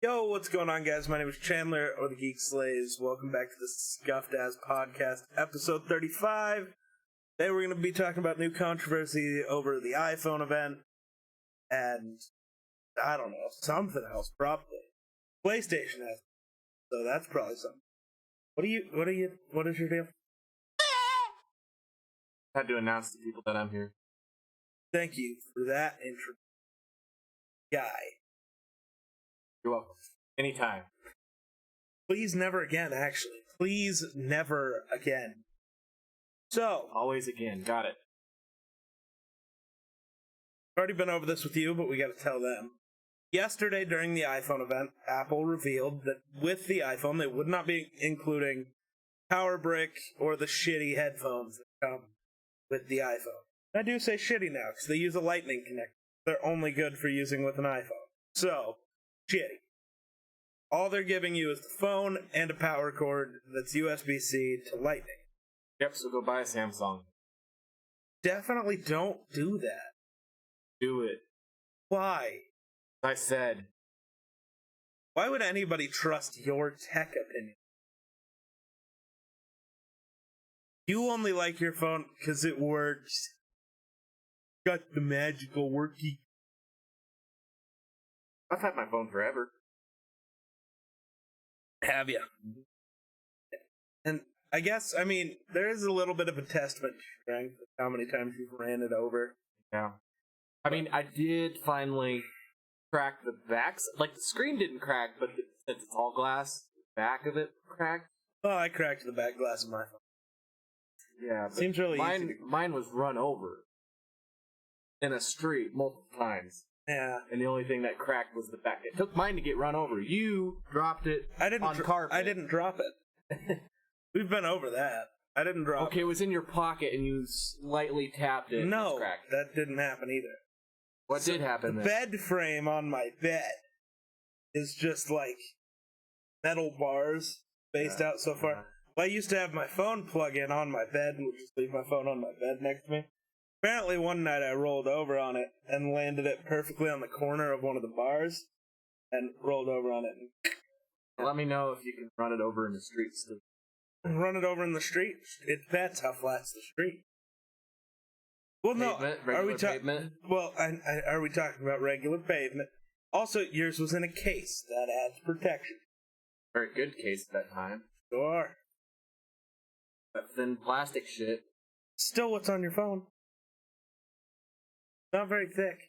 Yo, what's going on, guys? My name is Chandler, or the Geek Slaves. Welcome back to the Scuffed Ass Podcast, episode 35. Today we're going to be talking about new controversy over the iPhone event, and, I don't know, something else, probably. PlayStation has, so that's probably something. What is your deal? I had to announce to people that I'm here. Thank you for that intro, guy. You're welcome. Anytime. Please never again, actually. Please never again. So, Always again. Got it. I've already been over this with you, but we gotta tell them. Yesterday, during the iPhone event, Apple revealed that with the iPhone, they would not be including Power Brick or the shitty headphones that come with the iPhone. I do say shitty now, because they use a lightning connector. They're only good for using with an iPhone. So, shitty. All they're giving you is the phone and a power cord that's USB-C to lightning. Yep, so go buy a Samsung. Definitely don't do that. Do it. Why? I said. Why would anybody trust your tech opinion? You only like your phone because it works. Got the magical worky. I've had my phone forever. Have ya? And I guess, there is a little bit of a testament to strength of how many times you've ran it over. Yeah. I did finally crack the backs. Like, the screen didn't crack, but since it's all glass, the back of it cracked. Oh, I cracked the back glass of my phone. Yeah, but seems really easy. Mine was run over in a street multiple times. Yeah. And the only thing that cracked was the back. It took mine to get run over. You dropped it on carpet. I didn't drop it. We've been over that. I didn't drop it. Okay, it was in your pocket and you slightly tapped it. No, and it's cracked. that didn't happen either. What did happen The then? bed frame on my bed is just like metal bars spaced out so far. Well, I used to have my phone plug in on my bed and would just leave my phone on my bed next to me. Apparently one night I rolled over on it and landed it perfectly on the corner of one of the bars and rolled over on it. Let me know if you can run it over in the streets. Run it over in the street? It depends how flat's the street. Well, Pavement, no. Are we pavement? Well, are we talking about regular pavement? Also, yours was in a case. That adds protection. Very good case at that time. Sure. That thin plastic shit. Still, what's on your phone? Not very thick.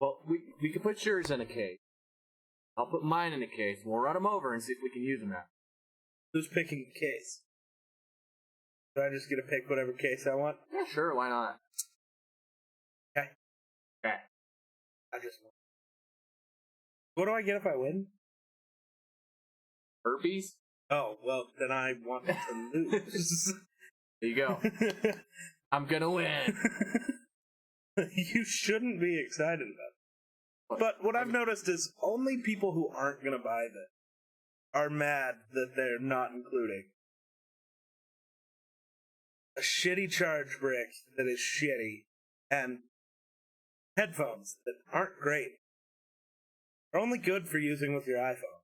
Well, we could put yours in a case. I'll put mine in a case. We'll run them over and see if we can use them now. Who's picking a case? Do I just get to pick whatever case I want? Yeah, sure, why not? Okay. Okay. I just want. What do I get if I win? Herpes? Oh, well, then I want to lose. There you go. I'm gonna win. You shouldn't be excited about it. But what I've noticed is only people who aren't going to buy this are mad that they're not including a shitty charge brick that is shitty and headphones that aren't great. Are only good for using with your iPhone.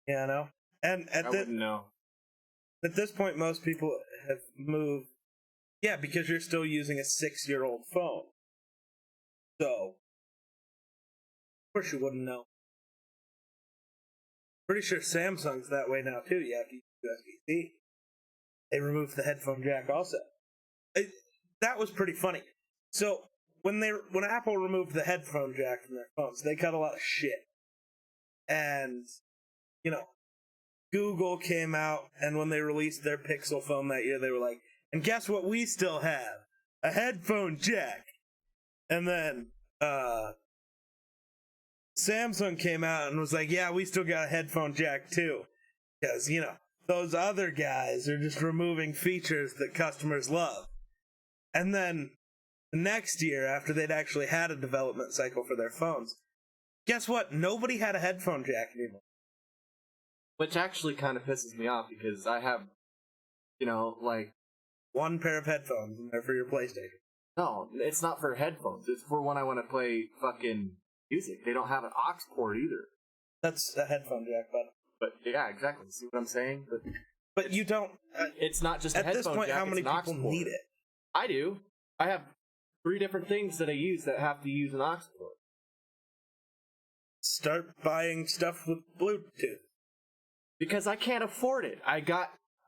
Yeah, I know. And I wouldn't know. At this point, most people have moved. Yeah, because you're still using a 6-year-old phone. So, of course you wouldn't know. Pretty sure Samsung's that way now, too. You have to use USB-C. They removed the headphone jack also. That was pretty funny. So, when Apple removed the headphone jack from their phones, they cut a lot of shit. And, Google came out, and when they released their Pixel phone that year, they were like, and guess what we still have? A headphone jack. And then, Samsung came out and was like, yeah, we still got a headphone jack too. Because, those other guys are just removing features that customers love. And then, the next year, after they'd actually had a development cycle for their phones, guess what? Nobody had a headphone jack anymore. Which actually kind of pisses me off because I have, one pair of headphones and they're for your PlayStation. No, it's not for headphones. It's for when I want to play fucking music. They don't have an aux port either. That's a headphone jack, But yeah, exactly. See what I'm saying? but you don't. It's not just a At headphone this point, jack, how many it's an aux people port. need it? I do. I have 3 different things that I use that have to use an aux port. Start buying stuff with Bluetooth. Because I can't afford it.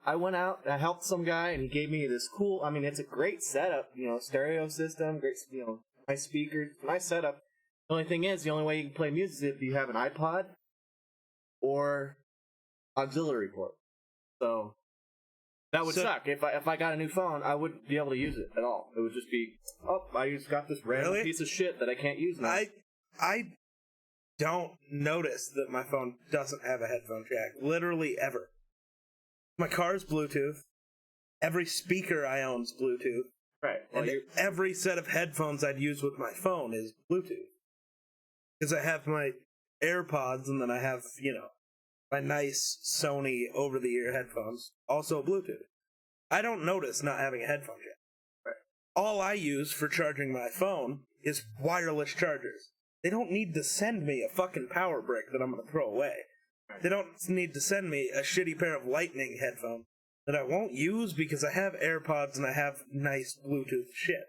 I went out, I helped some guy, and he gave me this cool, I mean, it's a great setup, stereo system, great, nice speakers, nice setup. The only thing is, the only way you can play music is if you have an iPod or auxiliary port. So, that would suck. If I got a new phone, I wouldn't be able to use it at all. It would just be, I just got this random piece of shit that I can't use now. I don't notice that my phone doesn't have a headphone jack. Literally ever. My car's Bluetooth. Every speaker I own is Bluetooth. Right. And every set of headphones I'd use with my phone is Bluetooth. Because I have my AirPods and then I have, my nice Sony over-the-ear headphones, also Bluetooth. I don't notice not having a headphone jack. Right. All I use for charging my phone is wireless chargers. They don't need to send me a fucking power brick that I'm going to throw away. They don't need to send me a shitty pair of Lightning headphones that I won't use because I have AirPods and I have nice Bluetooth shit.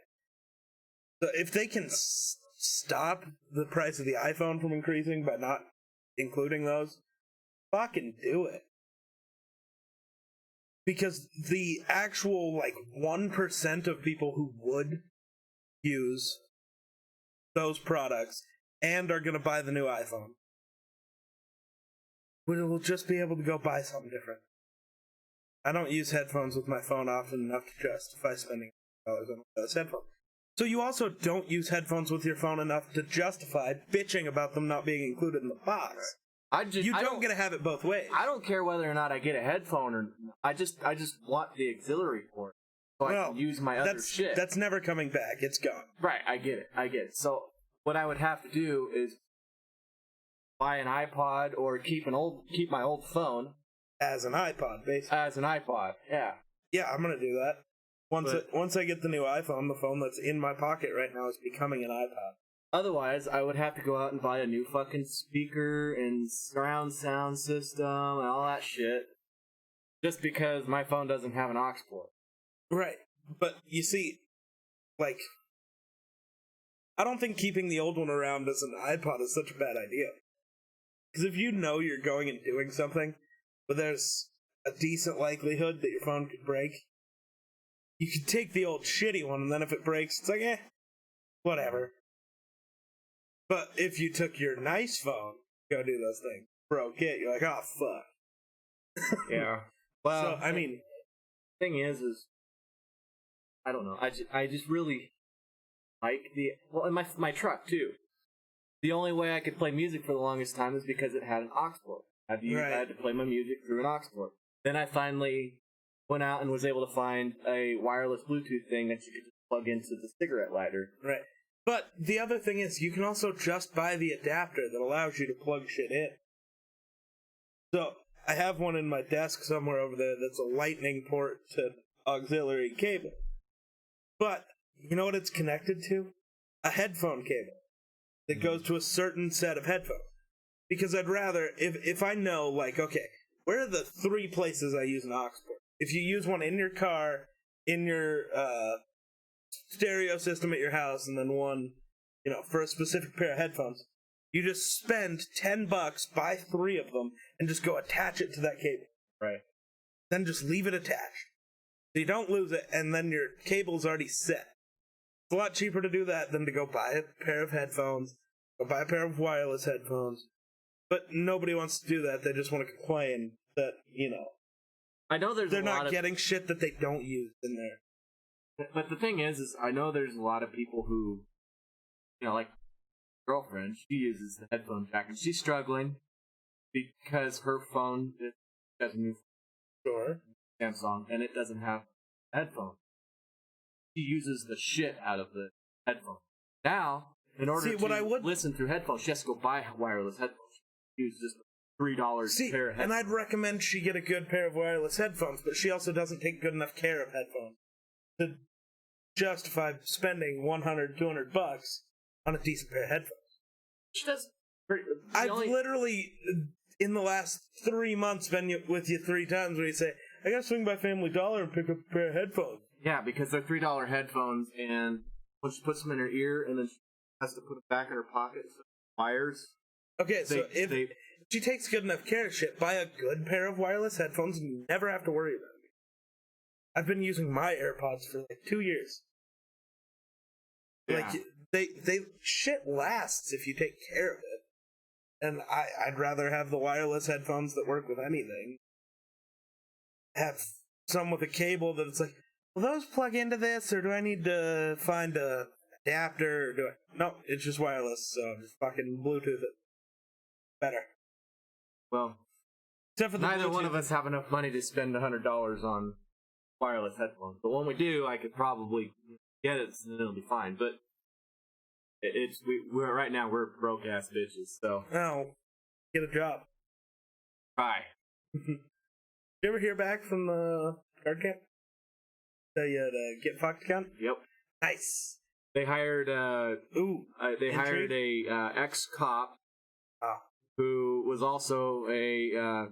So if they can stop the price of the iPhone from increasing by not including those, fucking do it. Because the actual, 1% of people who would use those products and are going to buy the new iPhone will just be able to go buy something different. I don't use headphones with my phone often enough to justify spending $100 on those headphones. So you also don't use headphones with your phone enough to justify bitching about them not being included in the box. You don't get to have it both ways. I don't care whether or not I get a headphone or I just want the auxiliary port so I can use my other shit. That's never coming back. It's gone. Right, I get it. So what I would have to do is buy an iPod or keep my old phone as an iPod, basically. As an iPod, yeah. Yeah, I'm gonna do that. Once I get the new iPhone, the phone that's in my pocket right now is becoming an iPod. Otherwise, I would have to go out and buy a new fucking speaker and surround sound system and all that shit, just because my phone doesn't have an aux port. Right, but you see, I don't think keeping the old one around as an iPod is such a bad idea. Because if you know you're going and doing something, but there's a decent likelihood that your phone could break, you could take the old shitty one, and then if it breaks, it's like, whatever. But if you took your nice phone, go do those things, broke it, you're like, oh, fuck. Yeah. Well, so, I mean, the thing is, I don't know. I just really like and my truck, too. The only way I could play music for the longest time is because it had an aux port. I had to play my music through an aux port. Then I finally went out and was able to find a wireless Bluetooth thing that you could just plug into the cigarette lighter. Right. But the other thing is, you can also just buy the adapter that allows you to plug shit in. So, I have one in my desk somewhere over there that's a lightning port to auxiliary cable. But, you know what it's connected to? A headphone cable that goes to a certain set of headphones. Because I'd rather, if I know, okay, where are the 3 places I use an aux port? If you use one in your car, in your stereo system at your house, and then one, for a specific pair of headphones, you just spend $10, buy 3 of them, and just go attach it to that cable. Right. Then just leave it attached. So you don't lose it, and then your cable's already set. It's a lot cheaper to do that than to go buy a pair of headphones, go buy a pair of wireless headphones. But nobody wants to do that. They just want to complain that, I know they're not getting shit that they don't use in there. But the thing is I know there's a lot of people who, like girlfriend, she uses the headphone jack, and she's struggling because her phone has a new Samsung, and it doesn't have headphones. She uses the shit out of the headphone. Now, in order to listen through headphones, she has to go buy wireless headphones. She uses just $3 pair of headphones. And I'd recommend she get a good pair of wireless headphones, but she also doesn't take good enough care of headphones to justify spending $100, $200 on a decent pair of headphones. She does. I've literally, in the last 3 months, been with you 3 times where you say, I gotta swing by Family Dollar and pick up a pair of headphones. Yeah, because they're $3 headphones, and when she puts them in her ear, and then she has to put them back in her pocket, so wires. Okay, so if she takes good enough care of shit, buy a good pair of wireless headphones and you never have to worry about it. I've been using my AirPods for like 2 years. Yeah. Like, they shit lasts if you take care of it. And I'd rather have the wireless headphones that work with anything. Have some with a cable that it's like, will those plug into this, or do I need to find a adapter? Or do I? No, it's just wireless, so just fucking Bluetooth it. Better. Well, except for neither Bluetooth. one of us have enough money to spend $100 on wireless headphones. But when we do, I could probably get it, and it'll be fine. But we're right now we're broke ass bitches. So get a job. Try. You ever hear back from the guard camp? The get fucked account? Yep. Nice. They hired they hired a ex-cop who was also a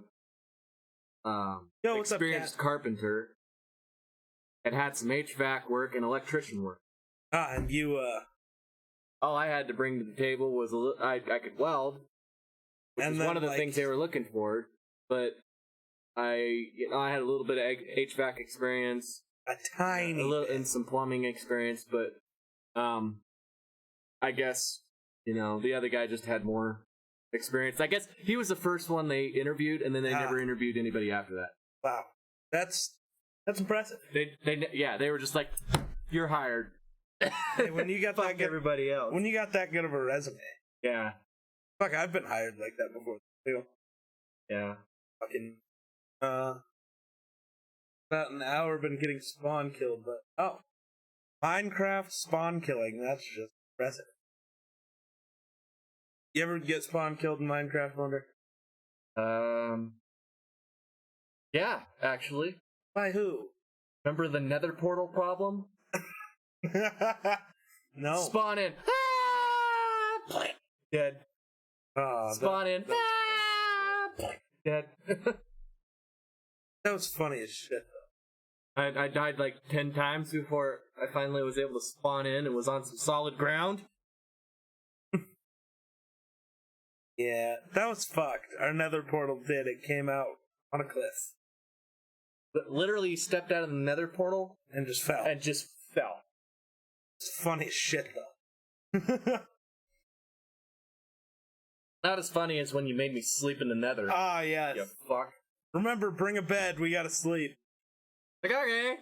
experienced carpenter and had some HVAC work and electrician work. And you all I had to bring to the table was I could weld, which is one of the things they were looking for, but I had a little bit of HVAC experience, a little, and some plumbing experience, but I guess the other guy just had more experience. I guess he was the first one they interviewed, and then they never interviewed anybody after that. Wow, that's impressive. They were just like, you're hired. Hey, when you got that good, everybody else. When you got that good of a resume, yeah. Fuck, I've been hired like that before too. Yeah. Fucking about an hour been getting spawn killed, but Minecraft spawn killing, that's just impressive. You ever get spawn killed in Minecraft, Wonder? Yeah, actually. By who? Remember the Nether portal problem? No. Spawn in. Dead. Spawn in. Dead. That was funny as shit, though. I died like 10 times before I finally was able to spawn in and was on some solid ground. Yeah, that was fucked. Our Nether portal did. It came out on a cliff. But literally stepped out of the Nether portal and just fell. It's funny as shit, though. Not as funny as when you made me sleep in the Nether. Ah, yes. You fuck. Remember, bring a bed. We gotta sleep. Like, okay.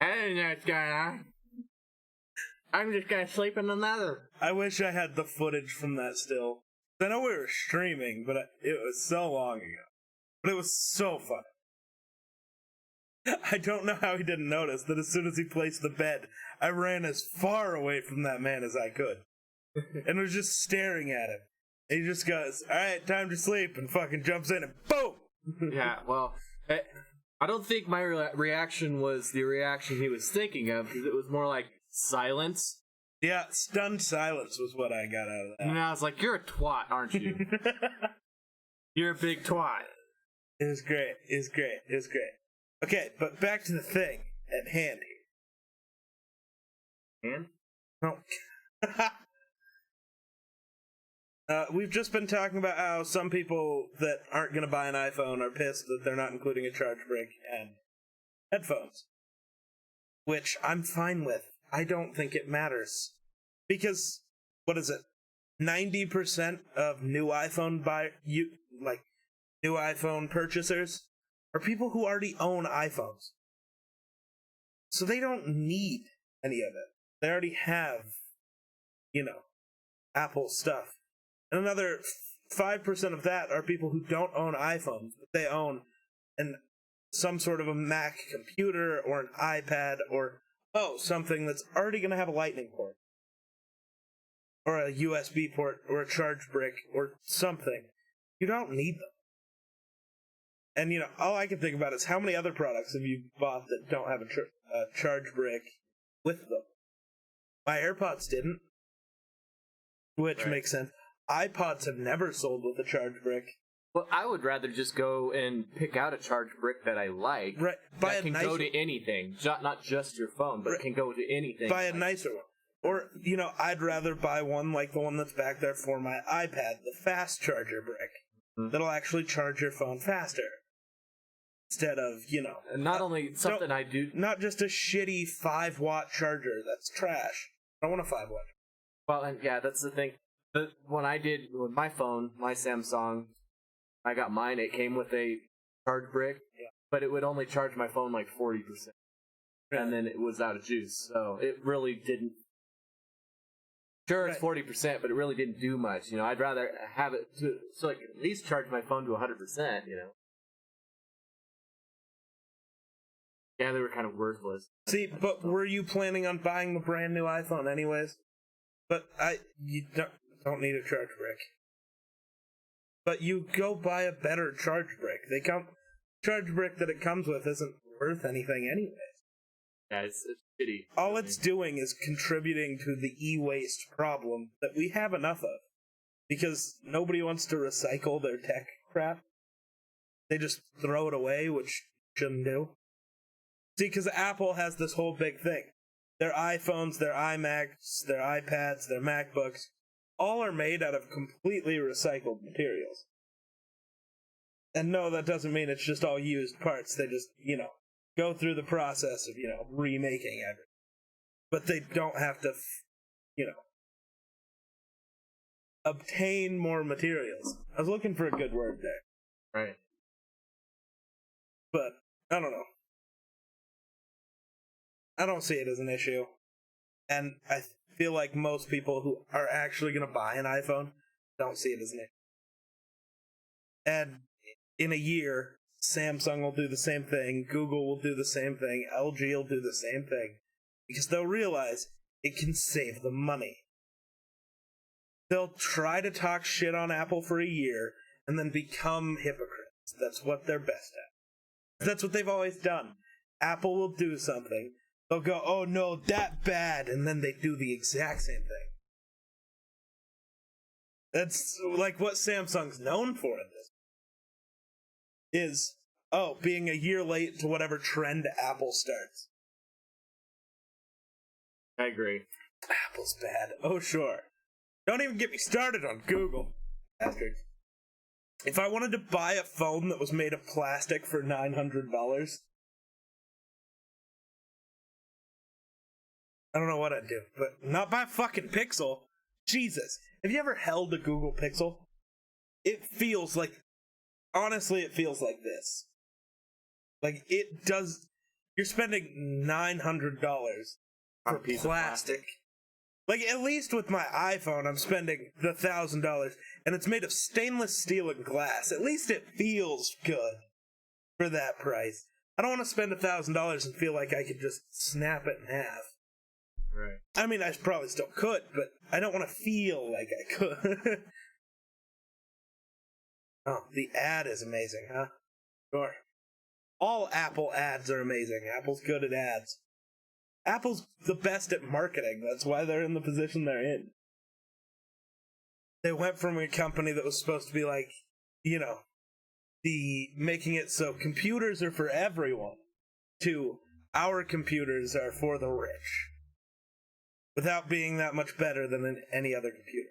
I didn't know what's going on. I'm just gonna sleep in the Nether. I wish I had the footage from that still. I know we were streaming, but it was so long ago. But it was so funny. I don't know how he didn't notice that as soon as he placed the bed, I ran as far away from that man as I could. And was just staring at him. And he just goes, alright, time to sleep, and fucking jumps in and boom! Yeah, well, I don't think my reaction was the reaction he was thinking of, because it was more like silence. Yeah, stunned silence was what I got out of that. And I was like, you're a twat, aren't you? You're a big twat. It was great. It was great. It was great. Okay, but back to the thing at hand here. And? No. We've just been talking about how some people that aren't going to buy an iPhone are pissed that they're not including a charge brick and headphones. Which I'm fine with. I don't think it matters. Because, what is it? 90% of new iPhone new iPhone purchasers are people who already own iPhones. So they don't need any of it. They already have, Apple stuff. And another 5% of that are people who don't own iPhones, but they own some sort of a Mac computer or an iPad or something that's already going to have a lightning port or a USB port or a charge brick or something. You don't need them. And, all I can think about is how many other products have you bought that don't have a charge brick with them? My AirPods didn't, which makes sense. iPods have never sold with a charge brick. Well, I would rather just go and pick out a charge brick that I like. Right. Buy that a can nicer, go to anything. Not just your phone, but Right. it can go to anything. buy a nicer one. Or, I'd rather buy one like the one that's back there for my iPad, the fast charger brick. Mhm. That'll actually charge your phone faster. Instead of, And not only something I do. not just a shitty 5-watt charger that's trash. I don't want a 5-watt. Well, and yeah, that's the thing. When I did with my phone, my Samsung, I got mine. It came with a charge brick, but it would only charge my phone like 40%, and then it was out of juice. So it really didn't. Sure, it's 40%, but it really didn't do much. I'd rather have it so I can at least charge my phone to 100%. Yeah, they were kind of worthless. See, but were you planning on buying the brand new iPhone anyways? But you don't need a charge brick. But you go buy a better charge brick. Charge brick that it comes with isn't worth anything anyways. Yeah, it's shitty. All it's doing is contributing to the e-waste problem that we have enough of. Because nobody wants to recycle their tech crap. They just throw it away, which shouldn't do. See, because Apple has this whole big thing. Their iPhones, their iMacs, their iPads, their MacBooks, all are made out of completely recycled materials. And no, that doesn't mean it's just all used parts. They just, go through the process of, remaking everything. But they don't have to, obtain more materials. I was looking for a good word there. Right. But, I don't know. I don't see it as an issue. And I feel like most people who are actually going to buy an iPhone don't see it as an issue. And in a year, Samsung will do the same thing, Google will do the same thing, LG will do the same thing. Because they'll realize it can save them money. They'll try to talk shit on Apple for a year and then become hypocrites. That's what they're best at. That's what they've always done. Apple will do something. They'll go, oh no, that bad, and then they do the exact same thing. That's like what Samsung's known for in this. Is, being a year late to whatever trend Apple starts. I agree. Apple's bad. Oh, sure. Don't even get me started on Google. Bastard. If I wanted to buy a phone that was made of plastic for $900, I don't know what I'd do, but not buy a fucking Pixel. Jesus. Have you ever held a Google Pixel? It feels like, honestly, it feels like this. Like, it does, you're spending $900 for a piece of plastic. Like, at least with my iPhone, I'm spending the $1,000, and it's made of stainless steel and glass. At least it feels good for that price. I don't want to spend $1,000 and feel like I could just snap it in half. Right. I mean, I probably still could, but I don't want to feel like I could. Oh, the ad is amazing, huh? Sure. All Apple ads are amazing. Apple's good at ads. Apple's the best at marketing. That's why they're in the position they're in. They went from a company that was supposed to be like, the making it so computers are for everyone, to our computers are for the rich. Without being that much better than any other computer.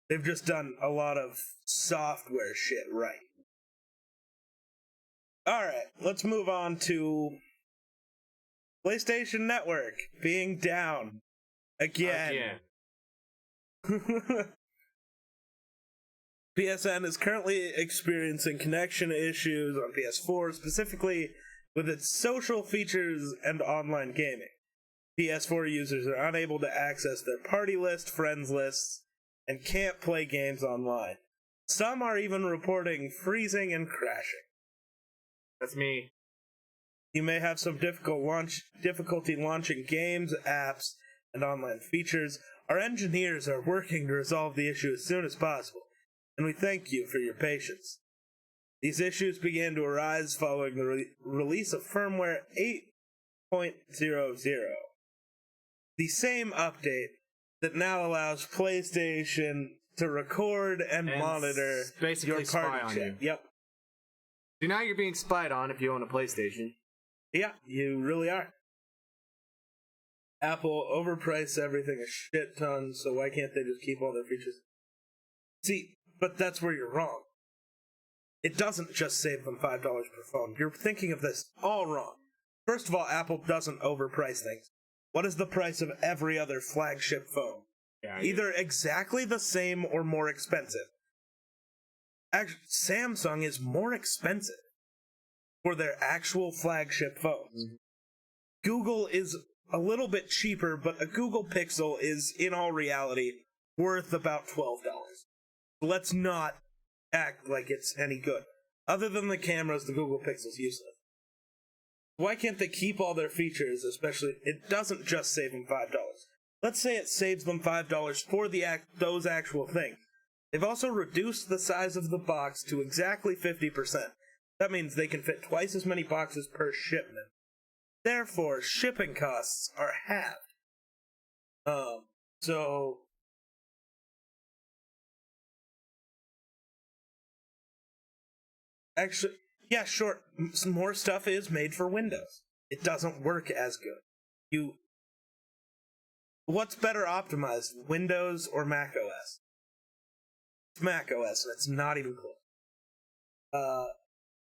They've just done a lot of software shit right. Alright, let's move on to PlayStation Network being down again. PSN is currently experiencing connection issues on PS4, specifically with its social features and online gaming. PS4 users are unable to access their party list, friends lists, and can't play games online. Some are even reporting freezing and crashing. That's me. You may have some difficulty launching games, apps, and online features. Our engineers are working to resolve the issue as soon as possible, and we thank you for your patience. These issues began to arise following the release of firmware 8.00. The same update that now allows PlayStation to record and monitor basically your spy party on chat. you. Yep. So now you're being spied on if you own a PlayStation. Yeah, you really are. Apple overpriced everything a shit ton, so why can't they just keep all their features? See, but that's where you're wrong. It doesn't just save them $5 per phone. You're thinking of this all wrong. First of all, Apple doesn't overprice things. What is the price of every other flagship phone? Yeah, Either exactly the same or more expensive. Actually, Samsung is more expensive for their actual flagship phones. Mm-hmm. Google is a little bit cheaper, but a Google Pixel is, in all reality, worth about $12. Let's not act like it's any good. Other than the cameras, the Google Pixel's useless. Why can't they keep all their features, especially... It doesn't just save them $5. Let's say it saves them $5 for those actual things. They've also reduced the size of the box to exactly 50%. That means they can fit twice as many boxes per shipment. Therefore, shipping costs are halved. So... Actually, yeah, sure, some more stuff is made for Windows. It doesn't work as good. What's better optimized, Windows or Mac OS? It's Mac OS, and it's not even close.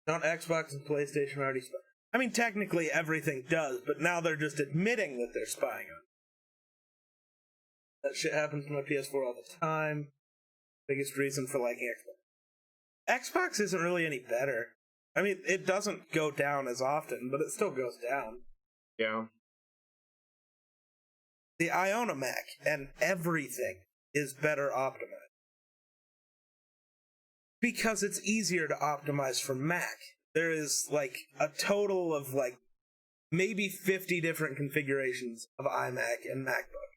Don't Xbox and PlayStation already spy? I mean, technically everything does, but now they're just admitting that they're spying on it. That shit happens to my PS4 all the time. Biggest reason for liking Xbox. Xbox isn't really any better. I mean, it doesn't go down as often, but it still goes down. Yeah. See, I own a Mac, and everything is better optimized. Because it's easier to optimize for Mac. There is, like, a total of, like, maybe 50 different configurations of iMac and MacBook.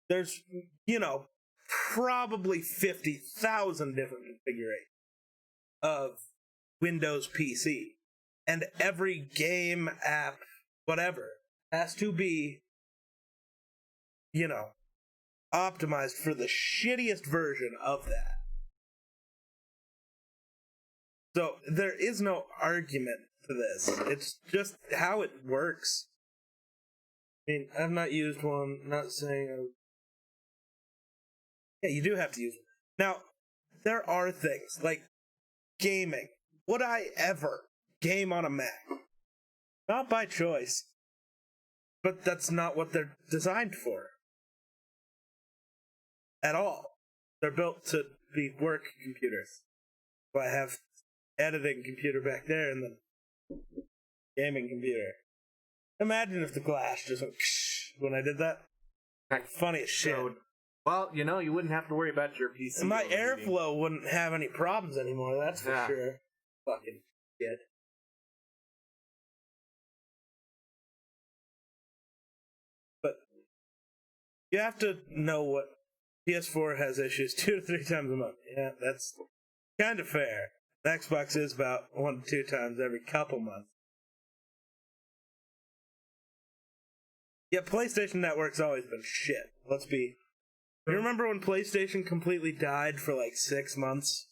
There's, probably 50,000 different configurations of Windows PC. And every game, app, whatever, has to be, optimized for the shittiest version of that. So there is no argument to this. It's just how it works. I mean, I've not used one, not saying... Yeah, you do have to use one. Now, there are things, like gaming. Would I ever game on a Mac? Not by choice. But that's not what they're designed for. At all. They're built to be work computers. So I have editing computer back there and then gaming computer. Imagine if the glass just went when I did that. Funny as shit. Well, you wouldn't have to worry about your PC. And my airflow wouldn't have any problems anymore, that's for sure. Fucking shit. But you have to know what PS4 has issues 2 to 3 times a month. Yeah, that's kind of fair. The Xbox is about 1 to 2 times every couple months. Yeah, PlayStation Network's always been shit. You remember when PlayStation completely died for like 6 months?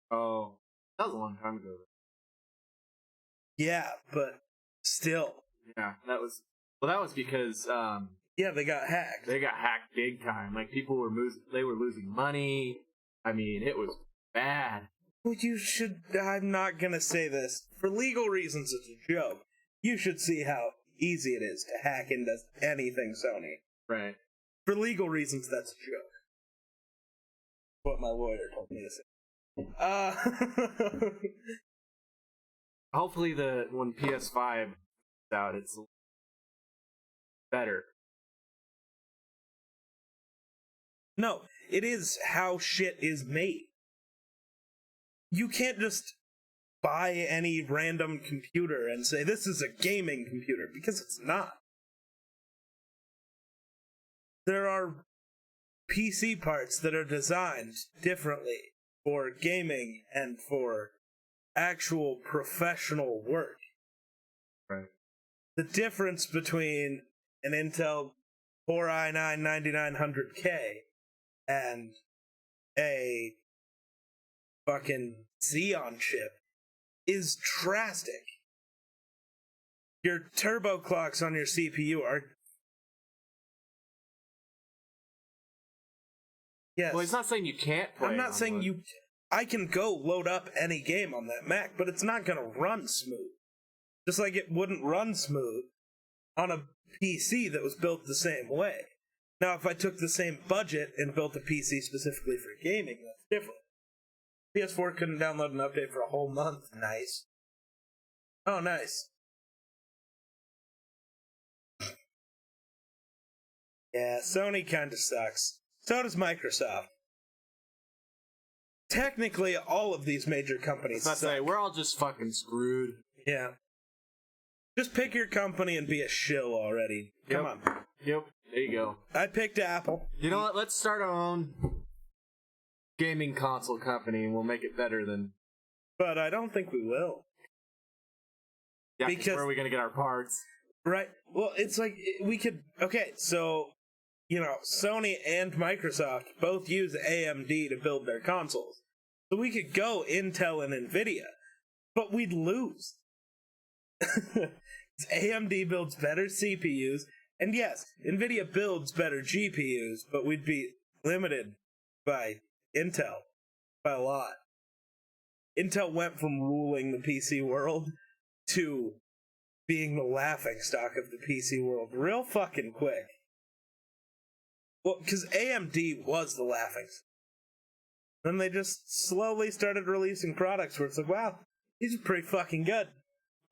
Oh, that was a long time ago. Yeah, but still. Yeah, that was because yeah, they got hacked. They got hacked big time. Like people were losing money. I mean, it was bad. Well, I'm not gonna say this. For legal reasons, it's a joke. You should see how easy it is to hack into anything Sony. Right. For legal reasons, that's a joke. What my lawyer told me to say. Hopefully when PS5 is out, it's better. No, it is how shit is made. You can't just buy any random computer and say, this is a gaming computer, because it's not. There are PC parts that are designed differently for gaming and for actual professional work. Right. The difference between an Intel Core i9 9900K and a fucking Xeon chip is drastic. Your turbo clocks on your CPU are... Yes. Well, he's not saying you can't play. I'm not saying you... I can go load up any game on that Mac, but it's not going to run smooth. Just like it wouldn't run smooth on a PC that was built the same way. Now, if I took the same budget and built a PC specifically for gaming, that's different. PS4 couldn't download an update for a whole month. Nice. Oh, nice. Yeah, Sony kind of sucks. So does Microsoft. Technically, all of these major companies suck. Say, we're all just fucking screwed. Yeah. Just pick your company and be a shill already. Come on. Yep. There you go. I picked Apple. You know what? Let's start our own gaming console company, and we'll make it better than... But I don't think we will. Yeah, because where are we going to get our parts? Right. Well, it's like, we could... Okay, so... You know, Sony and Microsoft both use AMD to build their consoles. So we could go Intel and Nvidia, but we'd lose. AMD builds better CPUs, and yes, Nvidia builds better GPUs, but we'd be limited by Intel by a lot. Intel went from ruling the PC world to being the laughingstock of the PC world real fucking quick. Well, because AMD was the laughing. Then they just slowly started releasing products where it's like, wow, these are pretty fucking good.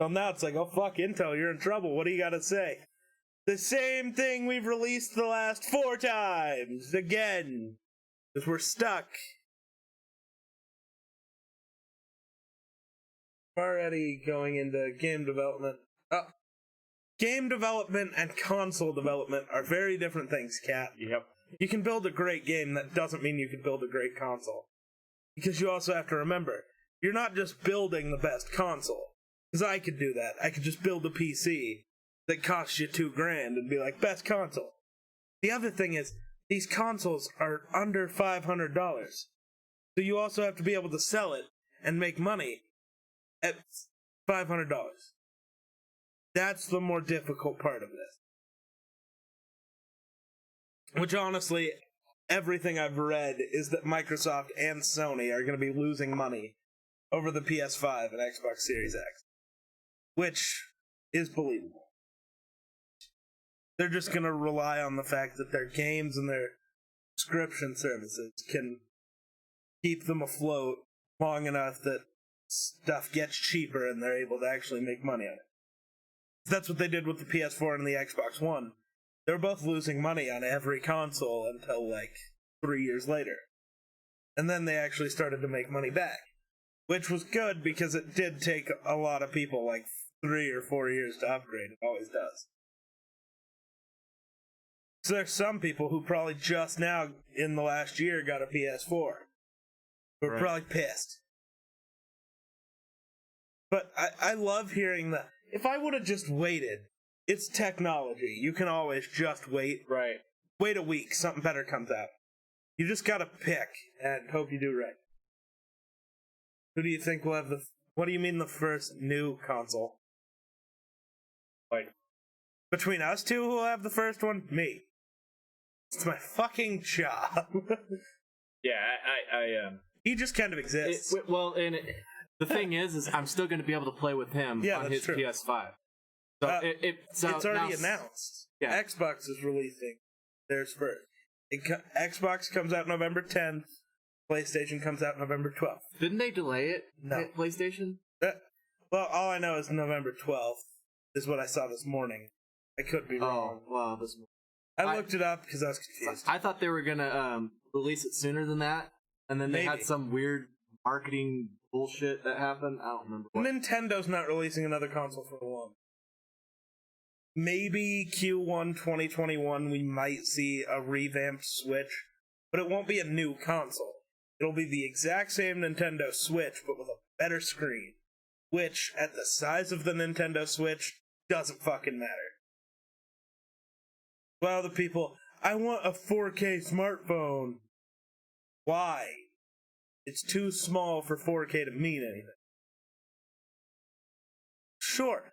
Well, now it's like, oh fuck, Intel, you're in trouble. What do you gotta say? The same thing we've released the last 4 times again. Because we're stuck. Already going into game development. Game development and console development are very different things, Kat. Yep. You can build a great game, that doesn't mean you can build a great console. Because you also have to remember, you're not just building the best console. Because I could do that. I could just build a PC that costs you $2,000 and be like, best console. The other thing is, these consoles are under $500. So you also have to be able to sell it and make money at $500. That's the more difficult part of this. Which honestly, everything I've read is that Microsoft and Sony are going to be losing money over the PS5 and Xbox Series X. Which is believable. They're just going to rely on the fact that their games and their subscription services can keep them afloat long enough that stuff gets cheaper and they're able to actually make money on it. That's what they did with the PS4 and the Xbox One. They were both losing money on every console until, 3 years later. And then they actually started to make money back. Which was good, because it did take a lot of people, 3 or 4 years to upgrade. It always does. So there's some people who probably just now, in the last year, got a PS4. Who are probably pissed. But I love hearing that. If I would have just waited, it's technology. You can always just wait. Right. Wait a week, something better comes out. You just gotta pick and hope you do right. Who do you think will have what do you mean the first new console? Between us two who will have the first one? Me. It's my fucking job. Yeah, I He just kind of exists. The thing is I'm still going to be able to play with him on his true. PS5. So it's already announced. Yeah. Xbox is releasing theirs first. Xbox comes out November 10th. PlayStation comes out November 12th. Didn't they delay it? No. At PlayStation? Well, all I know is November 12th is what I saw this morning. I could be wrong. Oh, well, this morning. I looked it up because I was confused. I thought they were going to release it sooner than that, and then they had some weird marketing bullshit that happened. I don't remember what. Nintendo's not releasing another console for a long. Maybe Q1 2021 we might see a revamped Switch, but it won't be a new console. It'll be the exact same Nintendo Switch, but with a better screen. Which, at the size of the Nintendo Switch, doesn't fucking matter. Well, the people, I want a 4K smartphone. Why? It's too small for 4K to mean anything. Sure.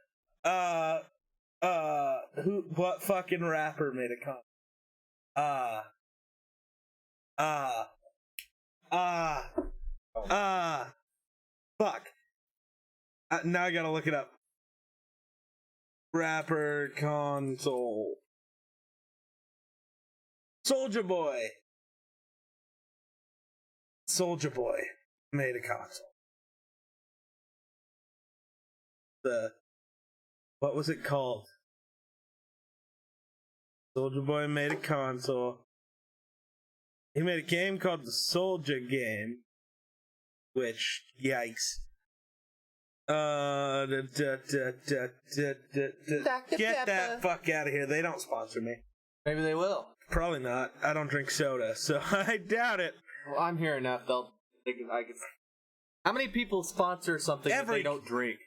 What fucking rapper made a comment? Fuck. Now I gotta look it up. Rapper console. Soulja Boy. Soulja Boy made a console. What was it called? Soulja Boy made a console. He made a game called the Soulja Game. Which, yikes. Get that fuck out of here. They don't sponsor me. Maybe they will. Probably not. I don't drink soda, so I doubt it. Well, I'm here enough. How many people sponsor something that they don't drink?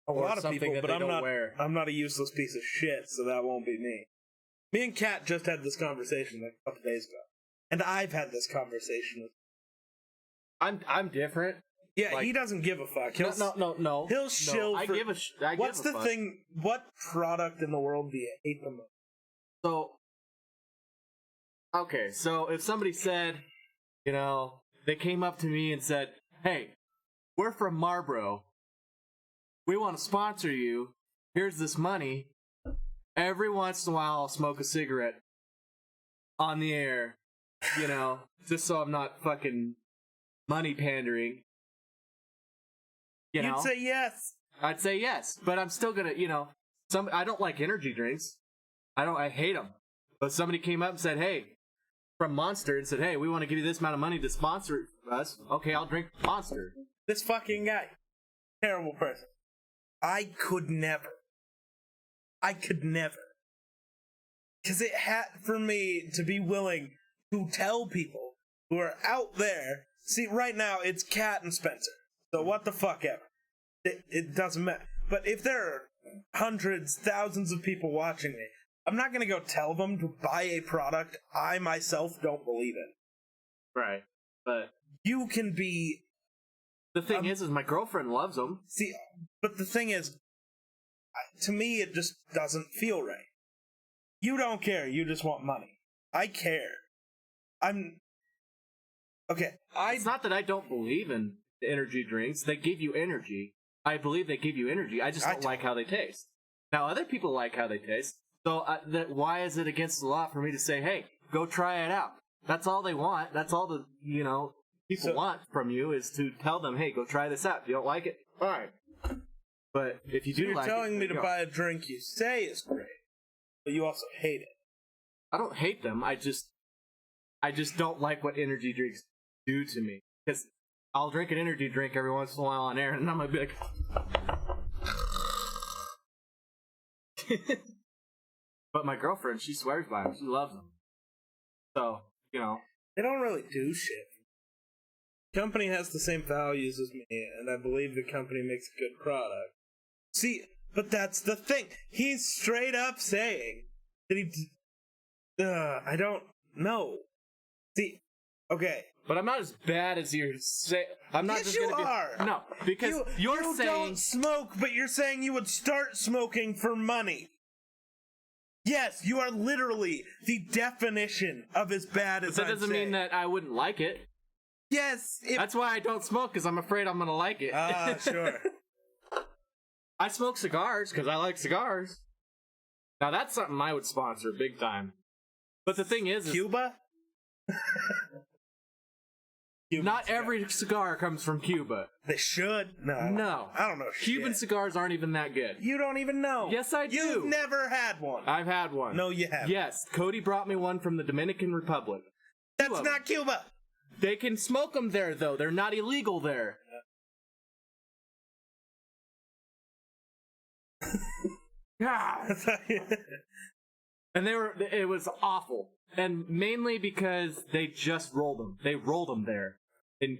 A lot of something people, that but they don't wear. I'm not a useless piece of shit, so that won't be me. Me and Kat just had this conversation like a couple days ago, and I've had this conversation with. I'm different. Yeah, like, he doesn't give a fuck. No. He'll shill. I give a What's the fuck. thing? What product in the world do you hate the most? So, okay, so if somebody said, they came up to me and said, "Hey, we're from Marlboro. We want to sponsor you. Here's this money." Every once in a while, I'll smoke a cigarette on the air, just so I'm not fucking money pandering. You'd say yes. I'd say yes, but I'm still gonna, I don't like energy drinks. I hate them. But somebody came up and said, "Hey," from Monster, and said, "Hey, we want to give you this amount of money to sponsor us." Okay, I'll drink Monster. This fucking guy. Terrible person. I could never. Because it had, for me, to be willing to tell people who are out there, see, right now, it's Kat and Spencer. So what the fuck ever. It doesn't matter. But if there are hundreds, thousands of people watching me, I'm not going to go tell them to buy a product I myself don't believe in. Right. But you can be... The thing is my girlfriend loves them. See, but the thing is, to me, it just doesn't feel right. You don't care. You just want money. I care. Okay, It's not that I don't believe in energy drinks. They give you energy. I believe they give you energy. I just don't like how they taste. Now, other people like how they taste. So why is it against the law for me to say, "Hey, go try it out"? That's all they want. That's all the, people want from you is to tell them, "Hey, go try this out. If you don't like it, fine." But if you do you're like it, telling me to buy a drink you say is great, but you also hate it. I don't hate them. I just don't like what energy drinks do to me. Because I'll drink an energy drink every once in a while on air, and I'm gonna be like, but my girlfriend, she swears by them. She loves them. So, They don't really do shit. The company has the same values as me, and I believe the company makes a good product. See, but that's the thing. He's straight up saying that I don't know. See, okay. But I'm not as bad as you're saying. I'm not yes, just you gonna are. Be, no, because you're you saying don't smoke, but you're saying you would start smoking for money. Yes, you are literally the definition of as bad as that doesn't mean that I wouldn't like it. Yes. That's why I don't smoke, because I'm afraid I'm gonna like it. Sure. I smoke cigars because I like cigars. Now that's something I would sponsor big time. But the thing is Cuba? Not every cigar comes from Cuba. They should. No. I don't know. Cuban cigars aren't even that good. You don't even know. Yes, I do. You've never had one. I've had one. No, you haven't. Yes, Cody brought me one from the Dominican Republic. That's not Cuba. They can smoke them there, though. They're not illegal there. God. And it was awful. And mainly because they just rolled them. They rolled them there. And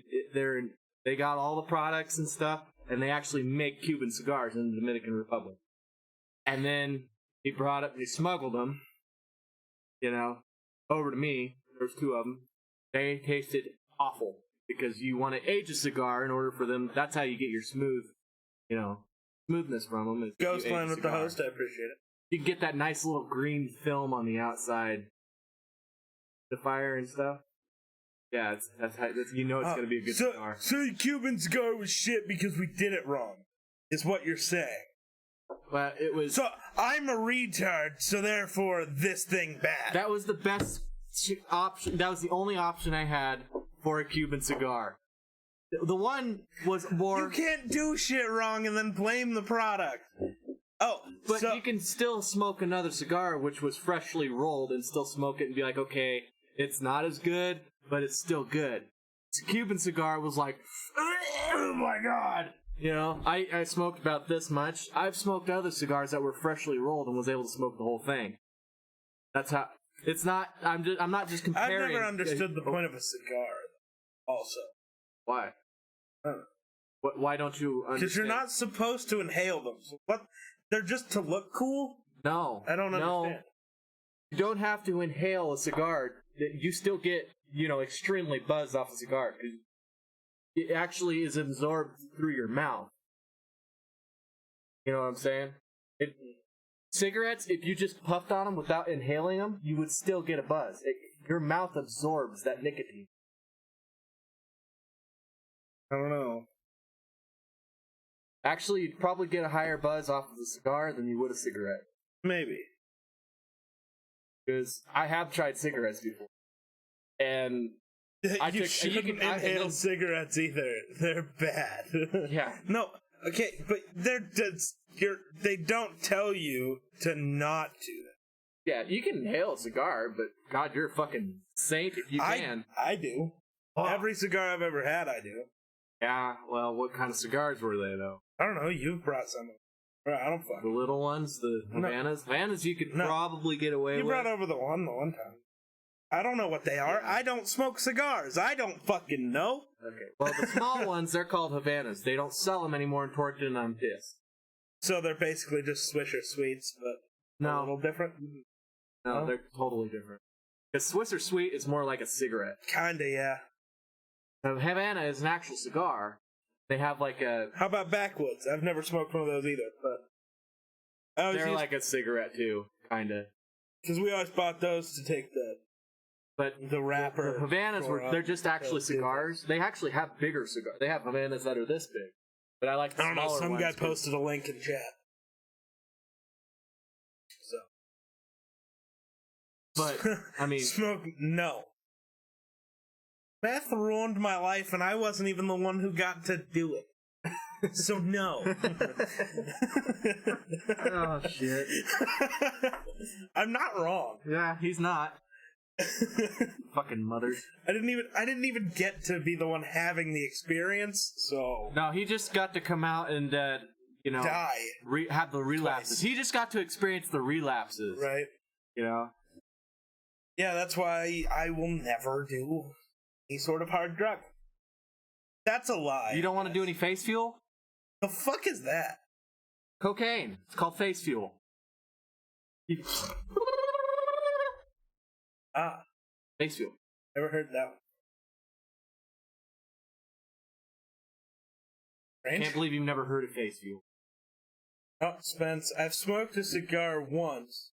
they got all the products and stuff, and they actually make Cuban cigars in the Dominican Republic. And then he smuggled them, over to me. There's two of them. they tasted awful because you want to age a cigar in order for them. That's how you get your smoothness from them. Ghost line with the host, I appreciate it. You get that nice little green film on the outside, the fire and stuff. Yeah, that's you know it's gonna be a good cigar. So the Cuban cigar was shit because we did it wrong, is what you're saying. Well, it was. So I'm a retard, so therefore this thing bad. That was the best option. That was the only option I had for a Cuban cigar. The one was more. You can't do shit wrong and then blame the product. Oh, but you can still smoke another cigar which was freshly rolled and still smoke it and be like, okay, it's not as good, but it's still good. The Cuban cigar was like, oh my god. You know, I smoked about this much. I've smoked other cigars that were freshly rolled and was able to smoke the whole thing. That's how. It's not. I'm not just comparing. I've never understood the point of a cigar. Also, why? Why don't you understand? Because you're not supposed to inhale them. So what? They're just to look cool? No. I don't understand. You don't have to inhale a cigar. You still get, extremely buzzed off a cigar. It actually is absorbed through your mouth. You know what I'm saying? Cigarettes, if you just puffed on them without inhaling them, you would still get a buzz. Your mouth absorbs that nicotine. I don't know. Actually, you'd probably get a higher buzz off of the cigar than you would a cigarette. Maybe. Because I have tried cigarettes before. And you shouldn't inhale cigarettes either. They're bad. Yeah. No, okay, but they don't tell you to not do that. Yeah, you can inhale a cigar, but God, you're a fucking saint if you can. I do. Oh. Every cigar I've ever had, I do. Yeah, well, what kind of cigars were they, though? I don't know. You've brought some. I don't fuck. The little ones, the Havanas? No. Havanas you could probably get away with. You brought over the one time. I don't know what they are. I don't smoke cigars. I don't fucking know. Okay. Well, the small ones, they're called Havanas. They don't sell them anymore in Torquay and I'm pissed. So they're basically just Swisher Sweets, but a little different? No, they're totally different. Because Swisher Sweet is more like a cigarette. Kinda, yeah. The Havana is an actual cigar. They have like a... How about Backwoods? I've never smoked one of those either, but... They're like a cigarette too, kinda. Because we always bought those to take the wrapper. The Havanas they're just actually cigars. They actually have bigger cigars. They have Havanas that are this big. But I like the smaller ones. Some guy posted a link in chat. So. But, I mean... No. Meth ruined my life, and I wasn't even the one who got to do it. So no. Oh shit. I'm not wrong. Yeah, he's not. Fucking mothers. I didn't even get to be the one having the experience, so... No, he just got to come out and, die. Have the relapses. Twice. He just got to experience the relapses. Right. Yeah, that's why I will never do any sort of hard drug. That's a lie. You don't want to do any face fuel? The fuck is that? Cocaine. It's called face fuel. Face fuel. Never heard that one. I can't believe you've never heard of face fuel. Oh, Spence, I've smoked a cigar once.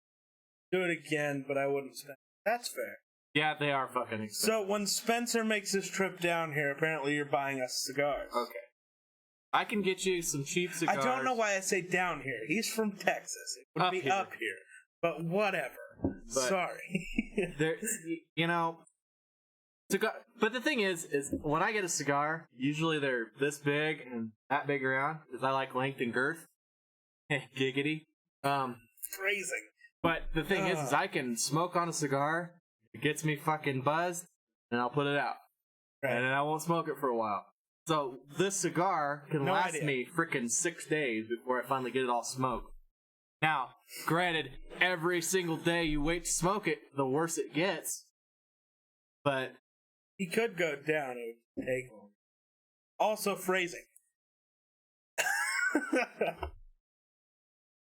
Do it again, but I wouldn't spend. That's fair. Yeah, they are fucking expensive. So when Spencer makes his trip down here, apparently you're buying us cigars. Okay. I can get you some cheap cigars. I don't know why I say down here. He's from Texas. It would be up here. But whatever. Sorry. Cigar. But the thing is when I get a cigar, usually they're this big and that big around, because I like length and girth. Giggity. Phrasing. But the thing is I can smoke on a cigar, it gets me fucking buzzed, and I'll put it out. Right. And then I won't smoke it for a while. So this cigar can last me frickin' 6 days before I finally get it all smoked. Now, granted, every single day you wait to smoke it, the worse it gets. But he could go down and take one. Also phrasing.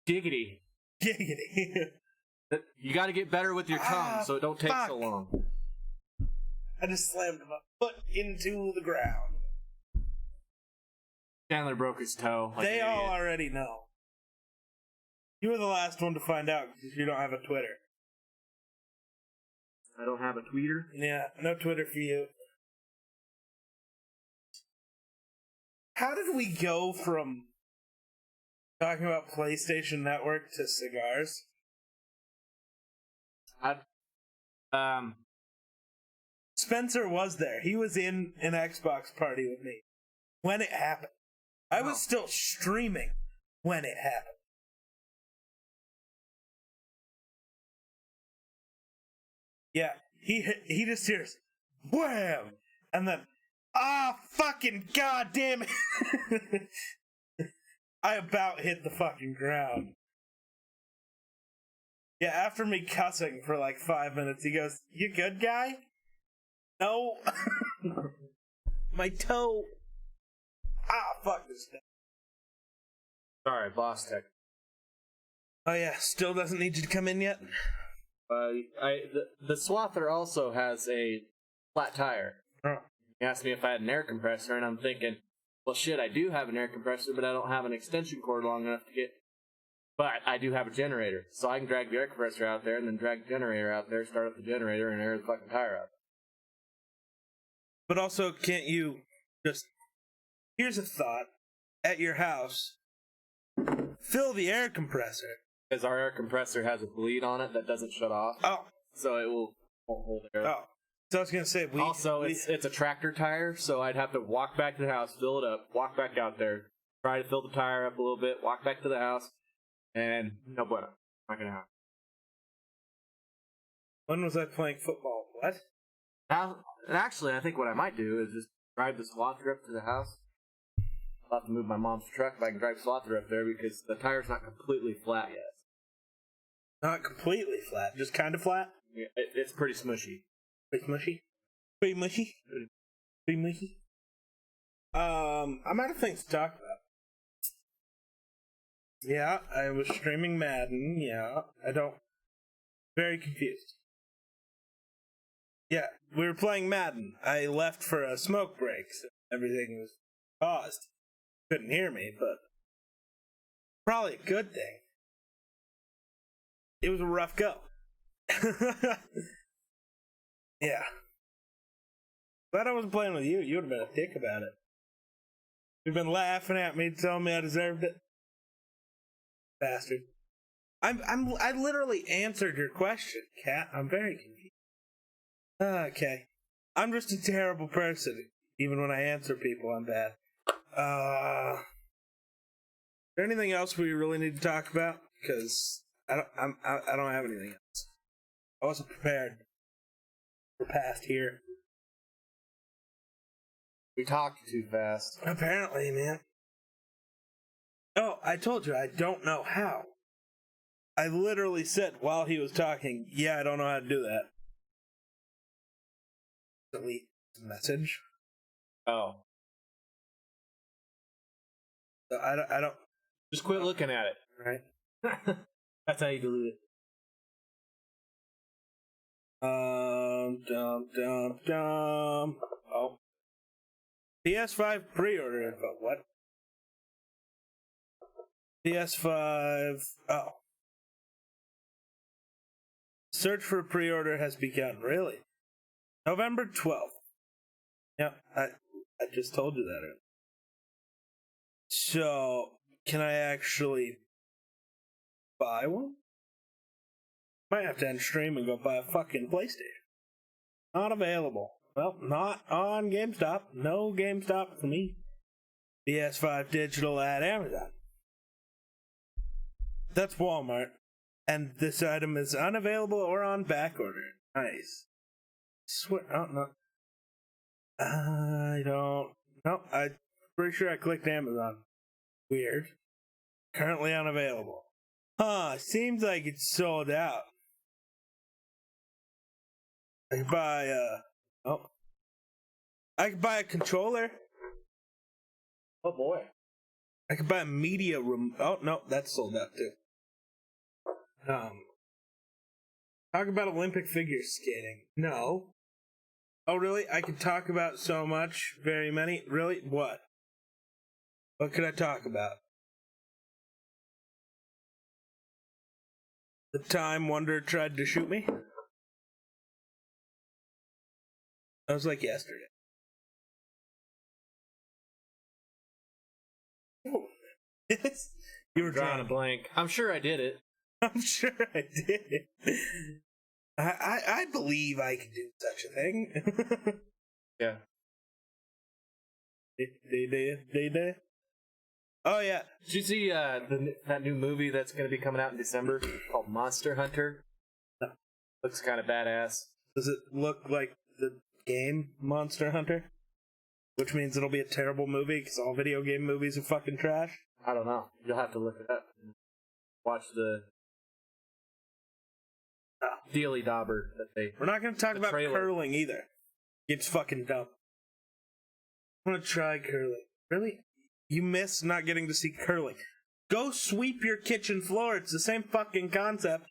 Giggity. Giggity. You gotta get better with your tongue so it don't take so long. I just slammed my foot into the ground. Chandler broke his toe. Like They an all idiot. already know. You were the last one to find out because you don't have a Twitter. I don't have a tweeter. Yeah, no Twitter for you. How did we go from talking about PlayStation Network to cigars? Spencer was there. He was in an Xbox party with me when it happened. I was still streaming when it happened. Yeah, he just hears wham, and then fucking goddamn it! I about hit the fucking ground. Yeah, after me cussing for like 5 minutes, he goes, "You good, guy?" No. My toe. Fuck this guy. Sorry, boss tech. Oh yeah, still doesn't need you to come in yet? The Swather also has a flat tire. Oh. He asked me if I had an air compressor, and I'm thinking, well, shit, I do have an air compressor, but I don't have an extension cord long enough to get. But I do have a generator, so I can drag the air compressor out there, and then drag the generator out there, start up the generator, and air the fucking tire out. But also, can't you just... Here's a thought. At your house, fill the air compressor. Because our air compressor has a bleed on it that doesn't shut off, Oh, so it won't hold air. oh. So I was gonna say, It's a tractor tire, so I'd have to walk back to the house, fill it up, walk back out there, try to fill the tire up a little bit, walk back to the house, and no bueno. Not gonna happen. When was I playing football? What? Now, actually, I think what I might do is just drive the Swather up to the house. I'll have to move my mom's truck if I can drive Swather up there because the tire's not completely flat yet. Not completely flat, just kind of flat? Yeah, it's pretty smushy. Pretty mushy? Pretty mushy? Pretty mushy? I'm out of things to talk about. Yeah, I was streaming Madden, yeah. Very confused. Yeah, we were playing Madden. I left for a smoke break, so everything was paused. Couldn't hear me, but probably a good thing. It was a rough go. Yeah. Glad I wasn't playing with you. You would have been a dick about it. You've been laughing at me, telling me I deserved it. Bastard. I literally answered your question, Kat. I'm very confused. Okay. I'm just a terrible person. Even when I answer people, I'm bad. Is there anything else we really need to talk about? Because I don't have anything else. I wasn't prepared for past here. We talked too fast. Apparently, man. Oh, I told you, I don't know how. I literally said while he was talking, yeah, I don't know how to do that. Delete the message. Oh. So I don't. Just quit looking at it. Right. That's how you delete it. Oh. PS5 pre-order info. What? PS5. Oh. Search for pre-order has begun. Really? November 12th. Yeah, I just told you that earlier. So, can I actually buy one? Might have to end stream and go buy a fucking PlayStation. Not available. Well, not on GameStop. No GameStop for me. PS5 digital at Amazon. That's Walmart. And this item is unavailable or on back order. Nice. Swear, oh no. I don't. No, I'm pretty sure I clicked Amazon. Weird. Currently unavailable. Huh, seems like it's sold out. I could buy, I could buy a controller. Oh boy. I could buy a media room. Oh, no, that's sold out too. Talk about Olympic figure skating. No. Oh, really? I could talk about so much, very many. Really? What? What could I talk about? The time Wonder tried to shoot me? That was like yesterday. Oh. You were Drawing a blank. I'm sure I did it. I'm sure I did. I believe I could do such a thing. Yeah. They did. Oh yeah. Did you see that new movie that's going to be coming out in December called Monster Hunter? No. Looks kind of badass. Does it look like the game Monster Hunter? Which means it'll be a terrible movie because all video game movies are fucking trash. I don't know. You'll have to look it up. And watch the Dealy Dauber that they. We're not going to talk about trailer. curling either. It's fucking dumb. I want to try curling. Really? You miss not getting to see curling. Go sweep your kitchen floor. It's the same fucking concept.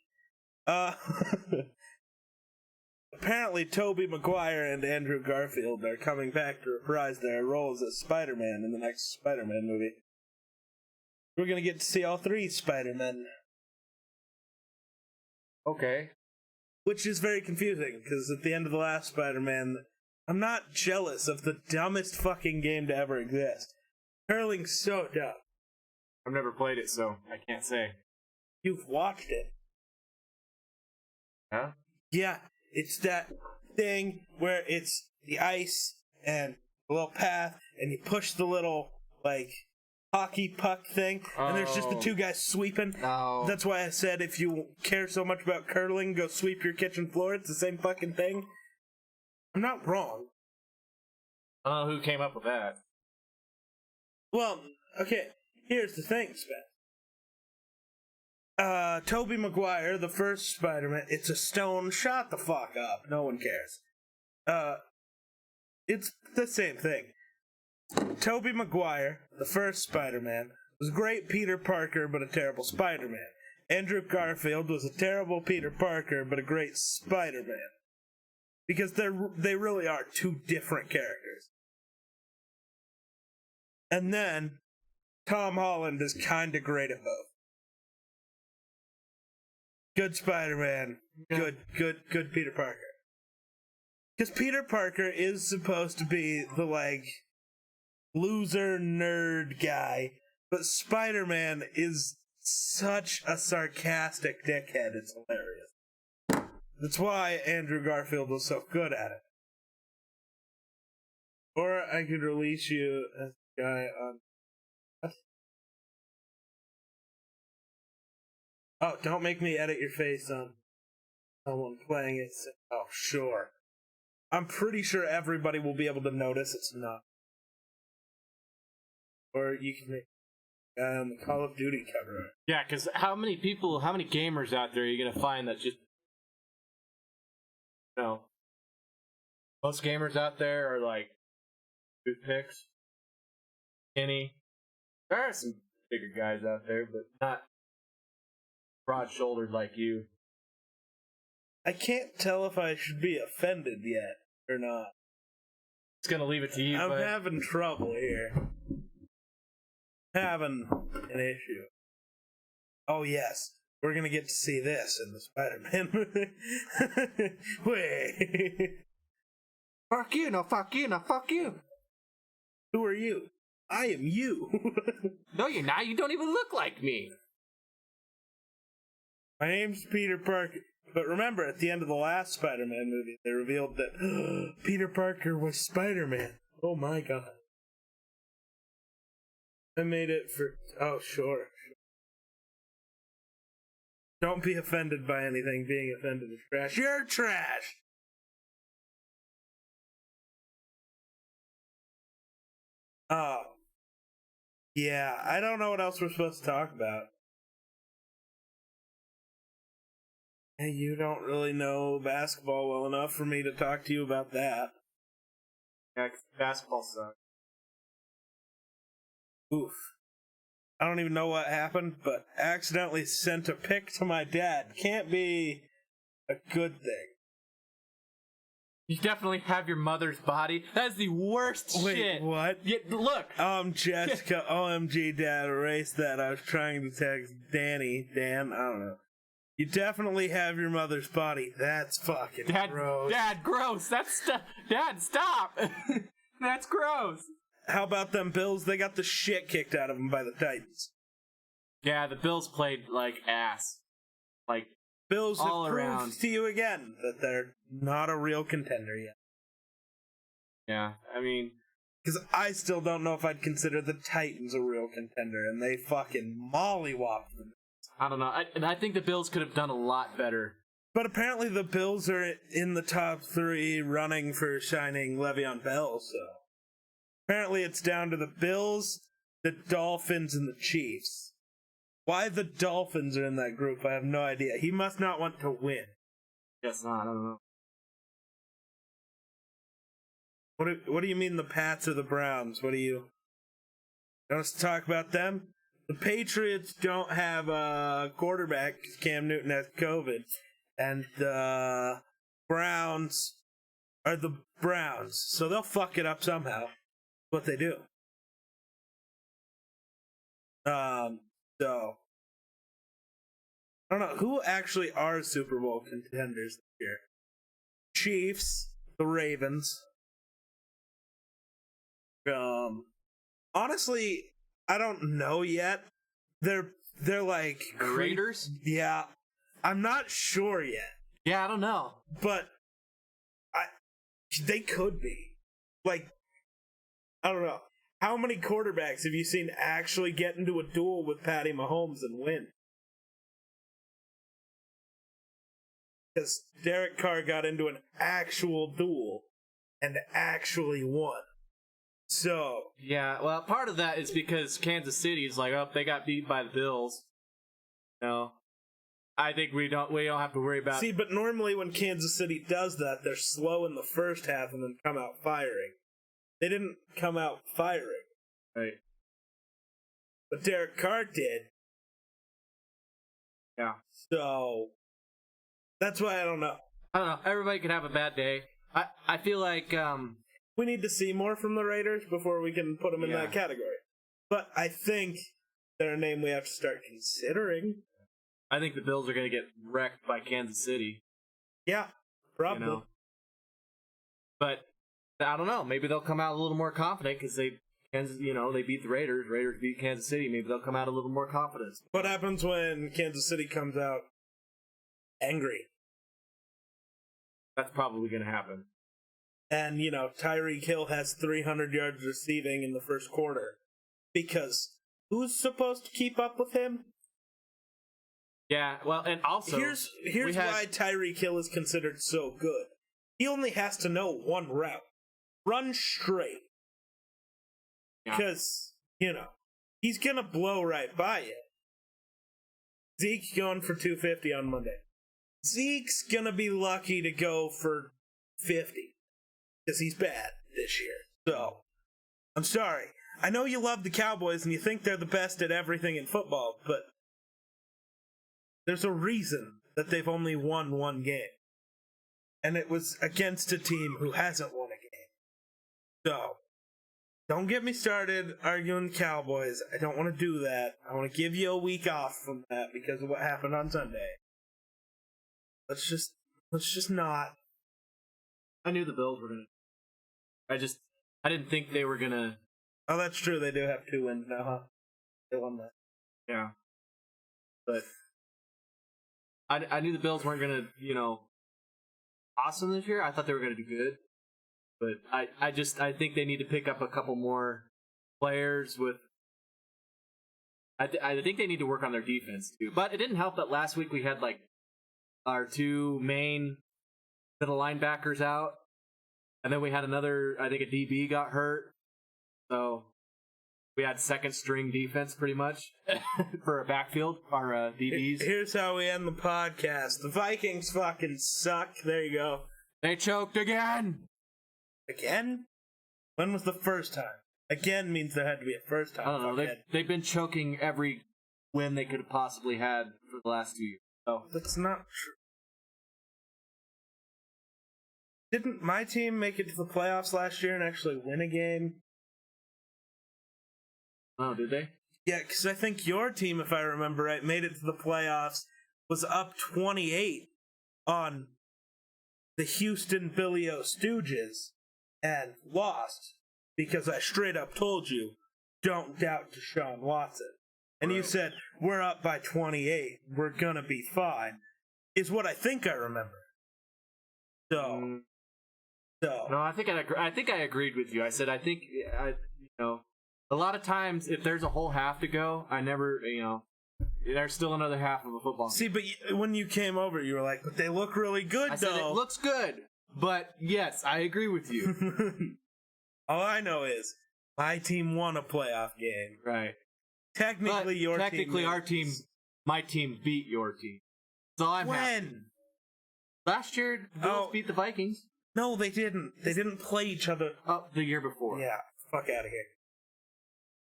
Apparently, Tobey Maguire and Andrew Garfield are coming back to reprise their roles as Spider-Man in the next Spider-Man movie. We're gonna get to see all three Spider-Men. Okay. Which is very confusing, because at the end of the last Spider-Man, I'm not jealous of the dumbest fucking game to ever exist. Curling's so dumb. I've never played it, so I can't say. You've watched it. Huh? Yeah, it's that thing where it's the ice and a little path, and you push the little, like, hockey puck thing, and there's just the two guys sweeping. No. That's why I said if you care so much about curling, go sweep your kitchen floor. It's the same fucking thing. I'm not wrong. I don't know who came up with that. Well, okay, here's the thing, Spence. Tobey Maguire, the first Spider-Man, it's a stone, shut the fuck up. No one cares. It's the same thing. Tobey Maguire, the first Spider-Man, was a great Peter Parker, but a terrible Spider-Man. Andrew Garfield was a terrible Peter Parker, but a great Spider-Man. Because they really are two different characters. And then, Tom Holland is kinda great at both. Good Spider-Man, good Peter Parker. Because Peter Parker is supposed to be the, like, loser nerd guy, but Spider-Man is such a sarcastic dickhead, it's hilarious. That's why Andrew Garfield was so good at it. Or I could release you as a guy on... What? Oh, don't make me edit your face on someone playing it. Oh, sure. I'm pretty sure everybody will be able to notice it's not. Or you can make the Call of Duty cover. Yeah, because how many gamers out there are you going to find that just... No. Most gamers out there are like toothpicks, skinny. There are some bigger guys out there, but not broad-shouldered like you. I can't tell if I should be offended yet or not. It's going to leave it to you, I'm having trouble here. Having an issue. Oh yes, we're gonna get to see this in the Spider-Man movie. Wait. Fuck you, no fuck you, no fuck you. Who are you? I am you. No, you're not. You don't even look like me. My name's Peter Parker. But remember, at the end of the last Spider-Man movie, they revealed that Peter Parker was Spider-Man. Oh my god. I made it for... Oh, sure. Don't be offended by anything. Being offended is trash. You're trash! Oh. Yeah, I don't know what else we're supposed to talk about. Hey, you don't really know basketball well enough for me to talk to you about that. Yeah, basketball sucks. Oof. I don't even know what happened, but accidentally sent a pic to my dad. Can't be a good thing. You definitely have your mother's body. That's the worst Wait, shit. what? Yeah, look. Jessica, OMG, Dad, erase that. I was trying to text Dan, I don't know. You definitely have your mother's body. That's fucking gross. Dad, gross. Dad, stop. That's gross. How about them Bills? They got the shit kicked out of them by the Titans. Yeah, the Bills played like ass. Like, Bills all have around. proved to you again that they're not a real contender yet. Yeah, I mean... Because I still don't know if I'd consider the Titans a real contender, and they fucking mollywopped them. I don't know. I think the Bills could have done a lot better. But apparently the Bills are in the top 3 running for signing Le'Veon Bell, so... Apparently it's down to the Bills, the Dolphins, and the Chiefs. Why the Dolphins are in that group, I have no idea. He must not want to win. Guess not, I don't know. What do you mean the Pats or the Browns? Want us to talk about them? The Patriots don't have a quarterback because Cam Newton has COVID. And the Browns are the Browns. So they'll fuck it up somehow. What they do. So I don't know who actually are Super Bowl contenders this year. Chiefs, the Ravens. Honestly, I don't know yet. They're like the Raiders? Yeah. I'm not sure yet. Yeah, I don't know. But they could be. Like, I don't know. How many quarterbacks have you seen actually get into a duel with Patty Mahomes and win? Because Derek Carr got into an actual duel and actually won. So... Yeah, well, part of that is because Kansas City is like, oh, they got beat by the Bills. No. I think we don't have to worry about... See, but normally when Kansas City does that, they're slow in the first half and then come out firing. They didn't come out firing. Right. But Derek Carr did. Yeah. So, that's why I don't know. I don't know. Everybody could have a bad day. I feel like... We need to see more from the Raiders before we can put them in that category. But I think they're a name we have to start considering. I think the Bills are going to get wrecked by Kansas City. Yeah, probably. You know? But I don't know. Maybe they'll come out a little more confident because they beat the Raiders. Raiders beat Kansas City. Maybe they'll come out a little more confident. What happens when Kansas City comes out angry? That's probably going to happen. And, Tyreek Hill has 300 yards receiving in the first quarter. Because who's supposed to keep up with him? Yeah, well, and also... Here's why Tyreek Hill is considered so good. He only has to know one route. Run straight. Because, he's going to blow right by you. Zeke going for 250 on Monday. Zeke's going to be lucky to go for 50. Because he's bad this year. So, I'm sorry. I know you love the Cowboys and you think they're the best at everything in football, but there's a reason that they've only won one game. And it was against a team who hasn't won a game. So, don't get me started arguing Cowboys. I don't want to do that. I want to give you a week off from that because of what happened on Sunday. Let's just not. I knew the Bills were going to... I didn't think they were going to... Oh, that's true. They do have 2 wins now, huh? They won that. Yeah. But I knew the Bills weren't going to, awesome this year. I thought they were going to do good. But I think they need to pick up a couple more players with... I think they need to work on their defense, too. But it didn't help that last week we had, our 2 main middle linebackers out. And then we had another, I think a DB got hurt. So we had second string defense pretty much for a backfield, our DBs. Here's how we end the podcast. The Vikings fucking suck. There you go. They choked again. Again? When was the first time? Again means there had to be a first time. I don't know. They've been choking every win they could have possibly had for the last 2 years. So that's not true. Didn't my team make it to the playoffs last year and actually win a game? Oh, did they? Yeah, because I think your team, if I remember right, made it to the playoffs, was up 28 on the Houston Billy O Stooges and lost because I straight up told you, don't doubt Deshaun Watson. And you said, we're up by 28, we're gonna be fine, is what I think I remember. So. No, I think I agreed with you. I said a lot of times if there's a whole half to go, I never, there's still another half of a football game. See, but when you came over, you were like, but they look really good, I though. said it looks good, but yes, I agree with you. All I know is my team won a playoff game. Right. Technically, our team, my team beat your team. So I'm happy. When? Last year, Bills beat the Vikings. No, they didn't. They didn't play each other. Oh, the year before. Yeah, fuck out of here.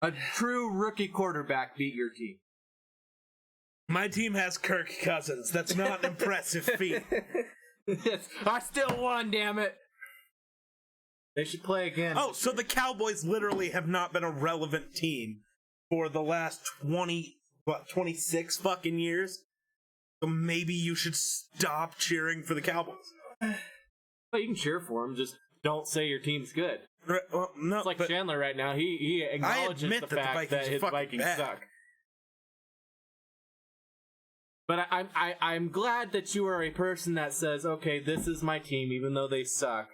A true rookie quarterback beat your team. My team has Kirk Cousins. That's not an impressive feat. I still won, damn it. They should play again. Oh, so the Cowboys literally have not been a relevant team for the last 26 fucking years? So maybe you should stop cheering for the Cowboys. Well, you can cheer for them, just don't say your team's good. Right, well, no, it's like Chandler right now. He acknowledges the fact that his Vikings suck. But I'm glad that you are a person that says, okay, this is my team, even though they suck.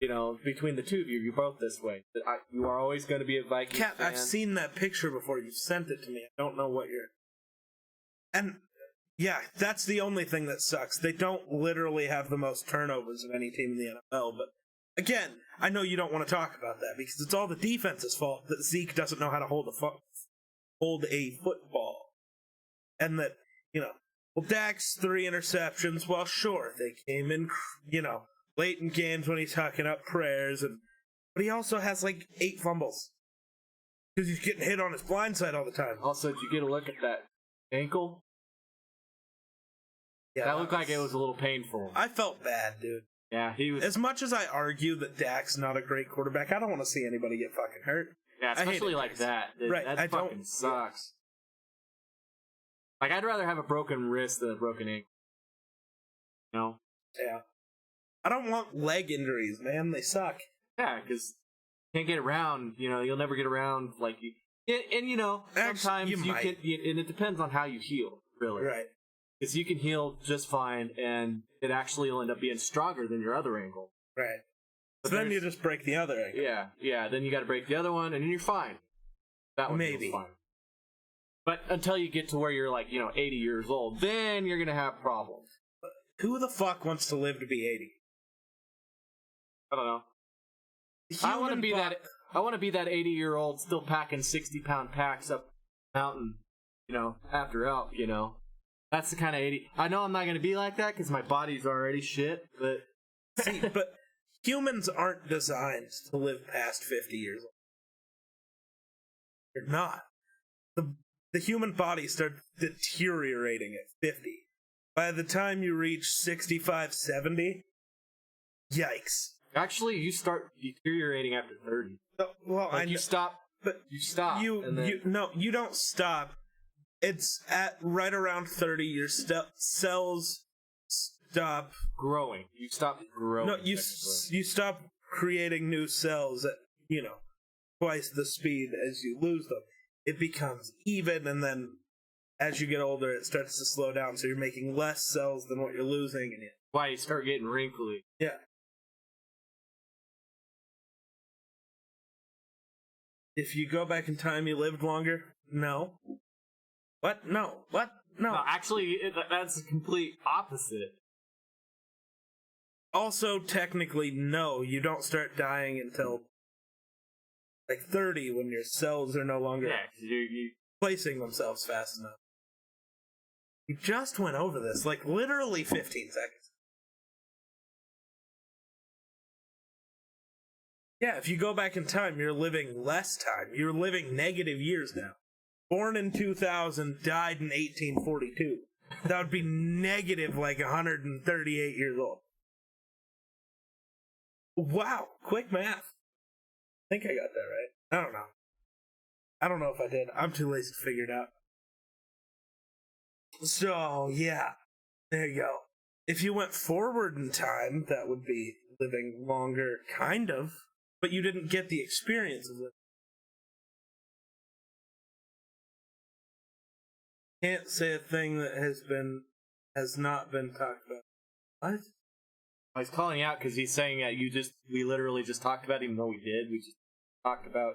Between the two of you, you're both this way. You are always going to be a Vikings fan. I've seen that picture before. You sent it to me. I don't know what you're... And, yeah, that's the only thing that sucks. They don't literally have the most turnovers of any team in the NFL, but again, I know you don't want to talk about that because it's all the defense's fault that Zeke doesn't know how to hold a football. And that, well, Dak's 3 interceptions, well, sure, they came in, late in games when he's talking up prayers, but he also has like 8 fumbles because he's getting hit on his blind side all the time. Also, did you get a look at that ankle? Yeah, that looked like it was a little painful. I felt bad, dude. Yeah, he was. As much as I argue that Dak's not a great quarterback, I don't want to see anybody get fucking hurt. Yeah, especially like that. Right, that fucking sucks. Like, I'd rather have a broken wrist than a broken ankle. Yeah. I don't want leg injuries, man. They suck. Yeah, because you can't get around. You'll never get around like you. And sometimes you can. And it depends on how you heal, really. Right. Because you can heal just fine, and it actually will end up being stronger than your other ankle. Right. But then you just break the other ankle. Yeah. Then you got to break the other one, and then you're fine. That one feels fine. But until you get to where you're 80 years old, then you're gonna have problems. Who the fuck wants to live to be 80? I don't know. I want to be that. I want to be that 80-year-old still packing 60-pound packs up the mountain. After elk. That's the kind of 80. I know I'm not gonna be like that because my body's already shit. But see, but humans aren't designed to live past 50 years old. They're not. The human body starts deteriorating at 50. By the time you reach 65, 70, yikes. Actually, you start deteriorating after 30. Well, you stop. But you stop. You don't stop. It's at right around 30. Your cells stop growing. You stop growing. No, you stop creating new cells at twice the speed as you lose them. It becomes even, and then as you get older, it starts to slow down. So you're making less cells than what you're losing, and why you start getting wrinkly. Yeah. If you go back in time, you lived longer? No. What? No. What? No. Actually, that's the complete opposite. Also, technically, no. You don't start dying until 30 when your cells are no longer placing themselves fast enough. You just went over this, literally 15 seconds. Yeah, if you go back in time, you're living less time. You're living negative years now. Born in 2000, died in 1842. That would be negative 138 years old. Wow, quick math. I think I got that right. I don't know. I don't know if I did. I'm too lazy to figure it out. So, yeah. There you go. If you went forward in time, that would be living longer, kind of. But you didn't get the experience of it. Can't say a thing that has not been talked about. What? I was calling you out because he's saying that we literally just talked about it, even though we did. We just talked about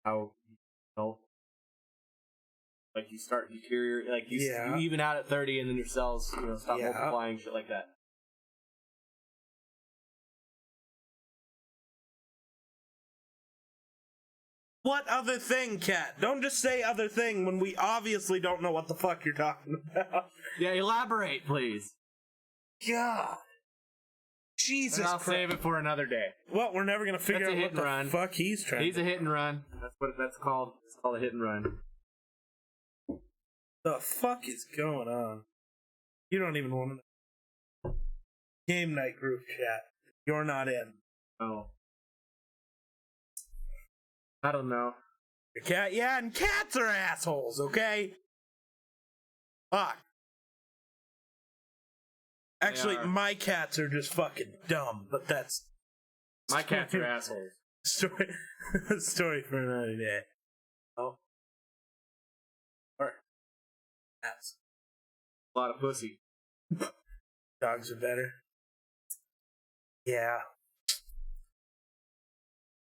how, like you start deteriorating, like you even out at 30 and then your cells, stop multiplying, shit like that. What other thing, Kat? Don't just say other thing when we obviously don't know what the fuck you're talking about. Yeah, elaborate, please. God. Jesus I'll Christ. save it for another day. Well, we're never going to figure out what the fuck he's trying He's a hit and run. That's what that's called. It's called a hit and run. The fuck is going on? You don't even want to know. Game night group chat. You're not in. Oh. I don't know. Your cat, yeah, and cats are assholes, okay? Fuck. Actually, my cats are just fucking dumb, but that's... My cats are assholes. Story for another day. Oh. Or... Cats. A lot of pussy. Dogs are better. Yeah.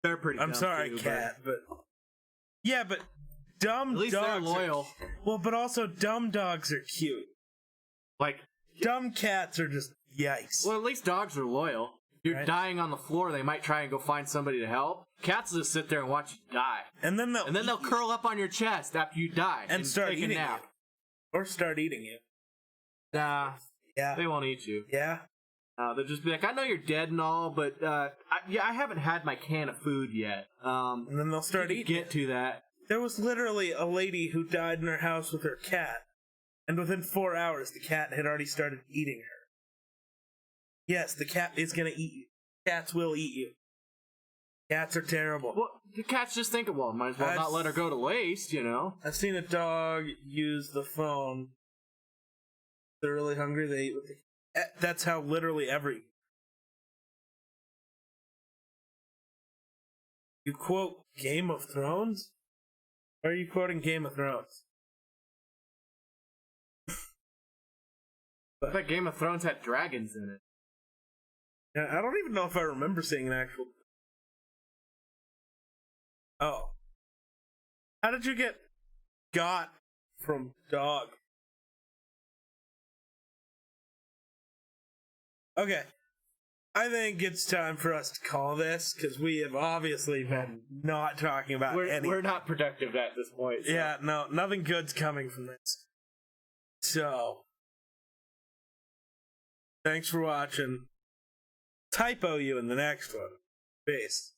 They're pretty dumb. I'm sorry, cat, but... Yeah, but dumb dogs... At least they're loyal. Well, but also dumb dogs are cute. Like... Dumb cats are just yikes. Well, at least dogs are loyal. If you're dying on the floor, they might try and go find somebody to help. Cats just sit there and watch you die. And then they'll curl up on your chest after you die and start take eating a nap. You. Or start eating you. Nah. Yeah. They won't eat you. Yeah. They'll just be like, I know you're dead and all, but I haven't had my can of food yet. And then they'll start eating. Get to that. There was literally a lady who died in her house with her cat. And within 4 hours, the cat had already started eating her. Yes, the cat is gonna eat you. Cats will eat you. Cats are terrible. Well, the cats just think, well, might as well not let her go to waste, I've seen a dog use the phone. They're really hungry, they eat with the cat. That's how literally every... You quote Game of Thrones? Or are you quoting Game of Thrones? I thought Game of Thrones had dragons in it. Yeah, I don't even know if I remember seeing an actual... Oh. How did you get got from dog? Okay. I think it's time for us to call this, because we have obviously been not talking about anything. We're not productive at this point. So. Yeah, no, nothing good's coming from this. So... Thanks for watching. Typo you in the next one. Peace.